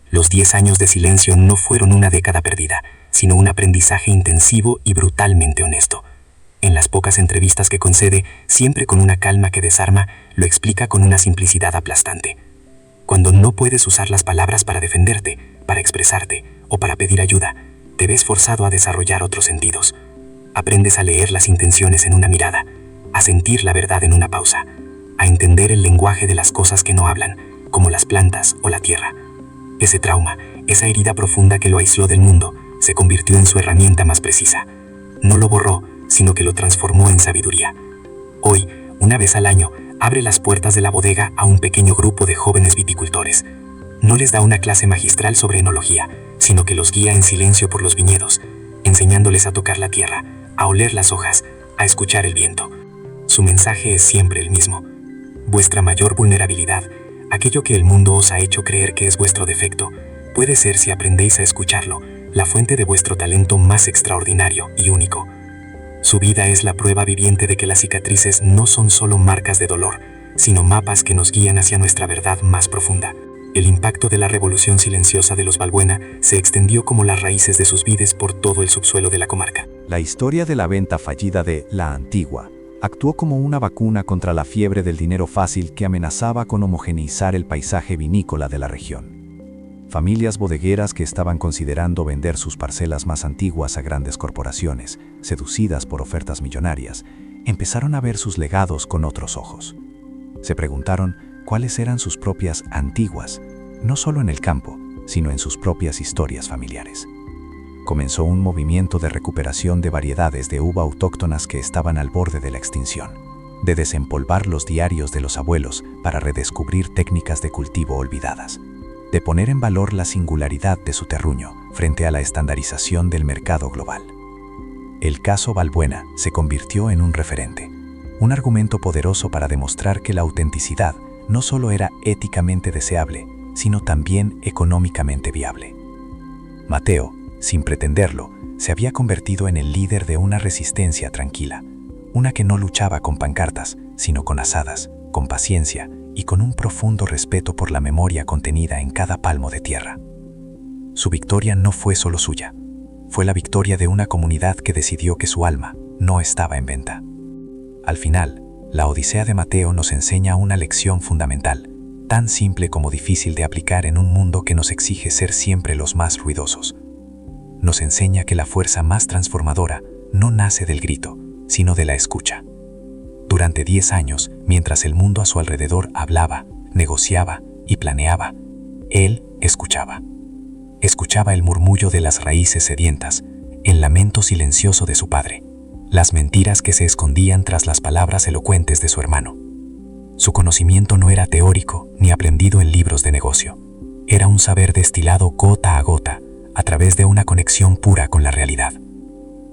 Los 10 años de silencio no fueron una década perdida, sino un aprendizaje intensivo y brutalmente honesto. En las pocas entrevistas que concede, siempre con una calma que desarma, lo explica con una simplicidad aplastante. Cuando no puedes usar las palabras para defenderte, para expresarte o para pedir ayuda, te ves forzado a desarrollar otros sentidos. Aprendes a leer las intenciones en una mirada, a sentir la verdad en una pausa, a entender el lenguaje de las cosas que no hablan, como las plantas o la tierra. Ese trauma, esa herida profunda que lo aisló del mundo, se convirtió en su herramienta más precisa. No lo borró, sino que lo transformó en sabiduría. Hoy, una vez al año, abre las puertas de la bodega a un pequeño grupo de jóvenes viticultores. No les da una clase magistral sobre enología, sino que los guía en silencio por los viñedos, enseñándoles a tocar la tierra, a oler las hojas, a escuchar el viento. Su mensaje es siempre el mismo. Vuestra mayor vulnerabilidad, aquello que el mundo os ha hecho creer que es vuestro defecto, puede ser, si aprendéis a escucharlo, la fuente de vuestro talento más extraordinario y único. Su vida es la prueba viviente de que las cicatrices no son solo marcas de dolor, sino mapas que nos guían hacia nuestra verdad más profunda. El impacto de la revolución silenciosa de los Balbuena se extendió como las raíces de sus vides por todo el subsuelo de la comarca. La historia de la venta fallida de La Antigua actuó como una vacuna contra la fiebre del dinero fácil que amenazaba con homogeneizar el paisaje vinícola de la región. Familias bodegueras que estaban considerando vender sus parcelas más antiguas a grandes corporaciones, seducidas por ofertas millonarias, empezaron a ver sus legados con otros ojos. Se preguntaron cuáles eran sus propias antiguas, no solo en el campo, sino en sus propias historias familiares. Comenzó un movimiento de recuperación de variedades de uva autóctonas que estaban al borde de la extinción, de desempolvar los diarios de los abuelos para redescubrir técnicas de cultivo olvidadas, de poner en valor la singularidad de su terruño frente a la estandarización del mercado global. El caso Balbuena se convirtió en un referente, un argumento poderoso para demostrar que la autenticidad no solo era éticamente deseable, sino también económicamente viable. Mateo, sin pretenderlo, se había convertido en el líder de una resistencia tranquila, una que no luchaba con pancartas, sino con asadas, con paciencia y con un profundo respeto por la memoria contenida en cada palmo de tierra. Su victoria no fue solo suya, fue la victoria de una comunidad que decidió que su alma no estaba en venta. Al final, la Odisea de Mateo nos enseña una lección fundamental, tan simple como difícil de aplicar en un mundo que nos exige ser siempre los más ruidosos. Nos enseña que la fuerza más transformadora no nace del grito, sino de la escucha. Durante 10 años, mientras el mundo a su alrededor hablaba, negociaba y planeaba, él escuchaba. Escuchaba el murmullo de las raíces sedientas, el lamento silencioso de su padre, las mentiras que se escondían tras las palabras elocuentes de su hermano. Su conocimiento no era teórico ni aprendido en libros de negocio. Era un saber destilado gota a gota, a través de una conexión pura con la realidad.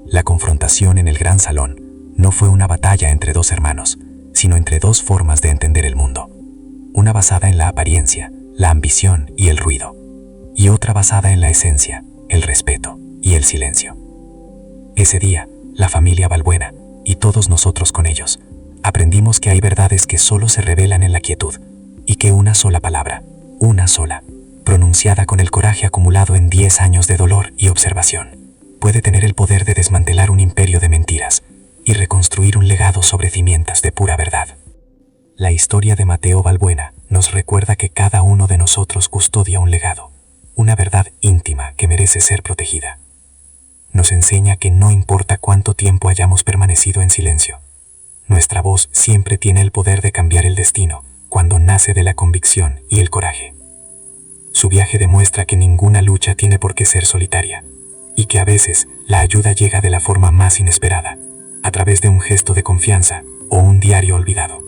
La confrontación en el gran salón no fue una batalla entre dos hermanos, sino entre dos formas de entender el mundo. Una basada en la apariencia, la ambición y el ruido, y otra basada en la esencia, el respeto y el silencio. Ese día, la familia Balbuena, y todos nosotros con ellos, aprendimos que hay verdades que solo se revelan en la quietud, y que una sola palabra, una sola, pronunciada con el coraje acumulado en 10 años de dolor y observación, puede tener el poder de desmantelar un imperio de mentiras y reconstruir un legado sobre cimientos de pura verdad. La historia de Mateo Balbuena nos recuerda que cada uno de nosotros custodia un legado, una verdad íntima que merece ser protegida. Nos enseña que no importa cuánto tiempo hayamos permanecido en silencio, nuestra voz siempre tiene el poder de cambiar el destino cuando nace de la convicción y el coraje. Su viaje demuestra que ninguna lucha tiene por qué ser solitaria, y que a veces la ayuda llega de la forma más inesperada, a través de un gesto de confianza o un diario olvidado.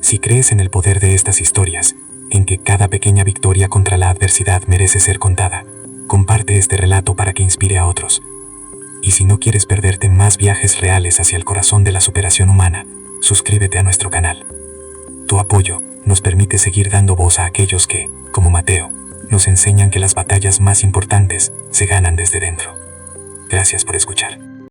Si crees en el poder de estas historias, en que cada pequeña victoria contra la adversidad merece ser contada, comparte este relato para que inspire a otros. Y si no quieres perderte más viajes reales hacia el corazón de la superación humana, suscríbete a nuestro canal. Tu apoyo nos permite seguir dando voz a aquellos que, como Mateo, nos enseñan que las batallas más importantes se ganan desde dentro. Gracias por escuchar.